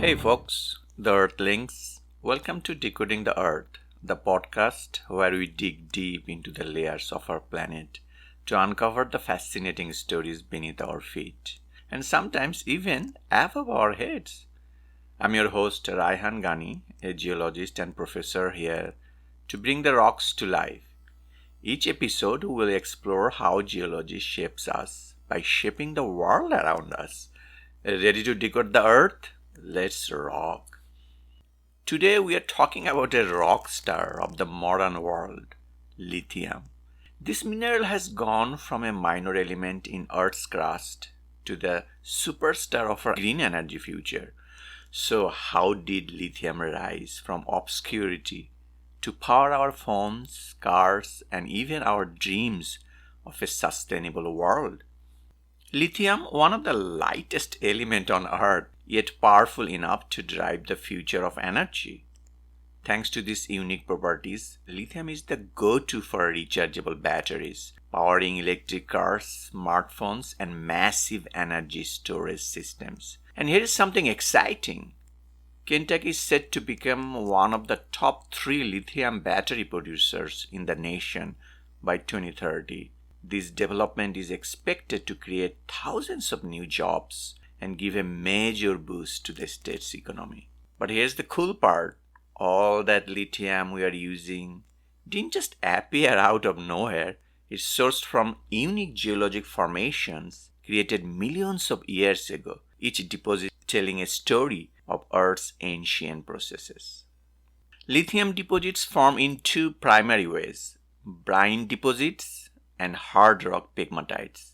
Hey folks, the Earthlings. Welcome to Decoding the Earth, the podcast where we dig deep into the layers of our planet to uncover the fascinating stories beneath our feet and sometimes even above our heads. I'm your host Raihan Ghani, a geologist and professor here to bring the rocks to life. Each episode will explore how geology shapes us by shaping the world around us. Ready to decode the Earth? Let's rock. Today we are talking about a rock star of the modern world, lithium. This mineral has gone from a minor element in Earth's crust to the superstar of our green energy future. So how did lithium rise from obscurity to power our phones, cars, and even our dreams of a sustainable world? Lithium, one of the lightest elements on Earth, yet powerful enough to drive the future of energy. Thanks to these unique properties, lithium is the go-to for rechargeable batteries, powering electric cars, smartphones, and massive energy storage systems. And here is something exciting. Kentucky is set to become one of the top 3 lithium battery producers in the nation by 2030. This development is expected to create thousands of new jobs and give a major boost to the state's economy. But here's the cool part. All that lithium we are using didn't just appear out of nowhere. It's sourced from unique geologic formations created millions of years ago, each deposit telling a story of Earth's ancient processes. Lithium deposits form in 2 primary ways: brine deposits and hard rock pegmatites.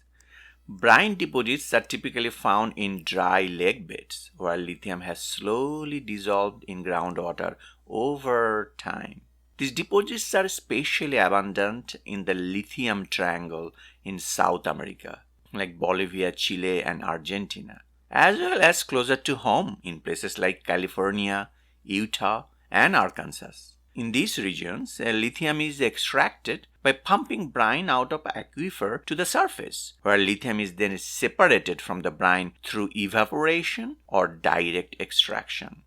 Brine deposits are typically found in dry lake beds, while lithium has slowly dissolved in groundwater over time. These deposits are especially abundant in the lithium triangle in South America, like Bolivia, Chile, and Argentina, as well as closer to home in places like California, Utah, and Arkansas. In these regions, lithium is extracted by pumping brine out of aquifer to the surface, where lithium is then separated from the brine through evaporation or direct extraction.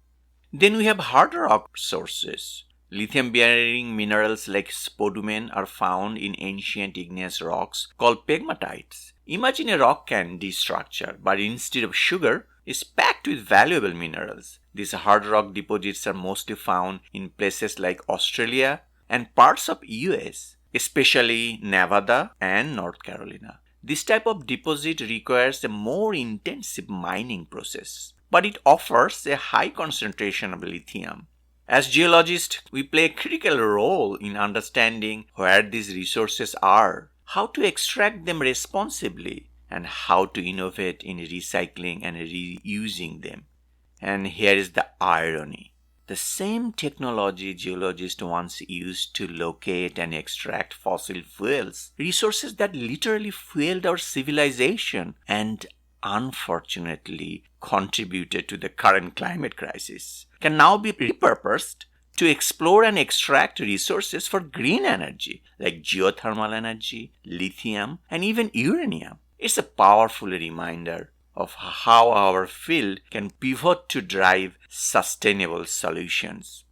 Then we have hard rock sources. Lithium-bearing minerals like spodumene are found in ancient igneous rocks called pegmatites. Imagine a rock candy structure, but instead of sugar, is packed with valuable minerals. These hard rock deposits are mostly found in places like Australia and parts of US, especially Nevada and North Carolina. This type of deposit requires a more intensive mining process, but it offers a high concentration of lithium. As geologists, we play a critical role in understanding where these resources are, how to extract them responsibly, and how to innovate in recycling and reusing them. And here is the irony. The same technology geologists once used to locate and extract fossil fuels, resources that literally fueled our civilization and unfortunately contributed to the current climate crisis, can now be repurposed to explore and extract resources for green energy like geothermal energy, lithium, and even uranium. It's a powerful reminder of how our field can pivot to drive sustainable solutions.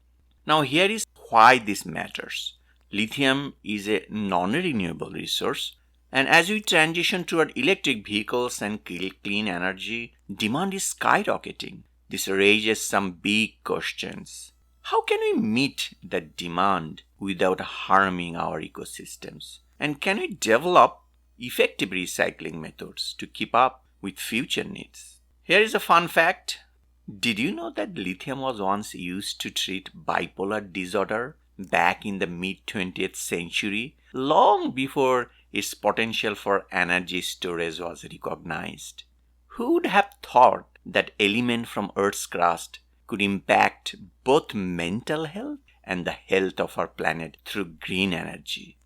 Now here is why this matters. Lithium is a non-renewable resource, and as we transition toward electric vehicles and clean energy, demand is skyrocketing. This raises some big questions. How can we meet the demand without harming our ecosystems? And can we develop effective recycling methods to keep up with future needs? Here is a fun fact. Did you know that lithium was once used to treat bipolar disorder back in the mid-20th century, long before its potential for energy storage was recognized? Who would have thought that element from Earth's crust could impact both mental health and the health of our planet through green energy?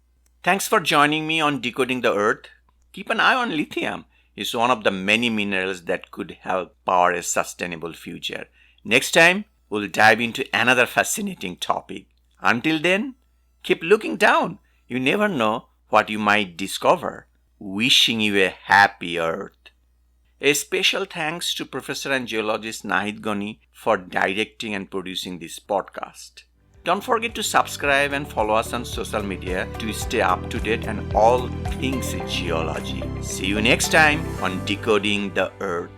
Thanks for joining me on Decoding the Earth. Keep an eye on lithium. It's one of the many minerals that could help power a sustainable future. Next time, we'll dive into another fascinating topic. Until then, keep looking down. You never know what you might discover. Wishing you a happy Earth. A special thanks to Professor and geologist Nahid Gani for directing and producing this podcast. Don't forget to subscribe and follow us on social media to stay up to date on all things geology. See you next time on Decoding the Earth.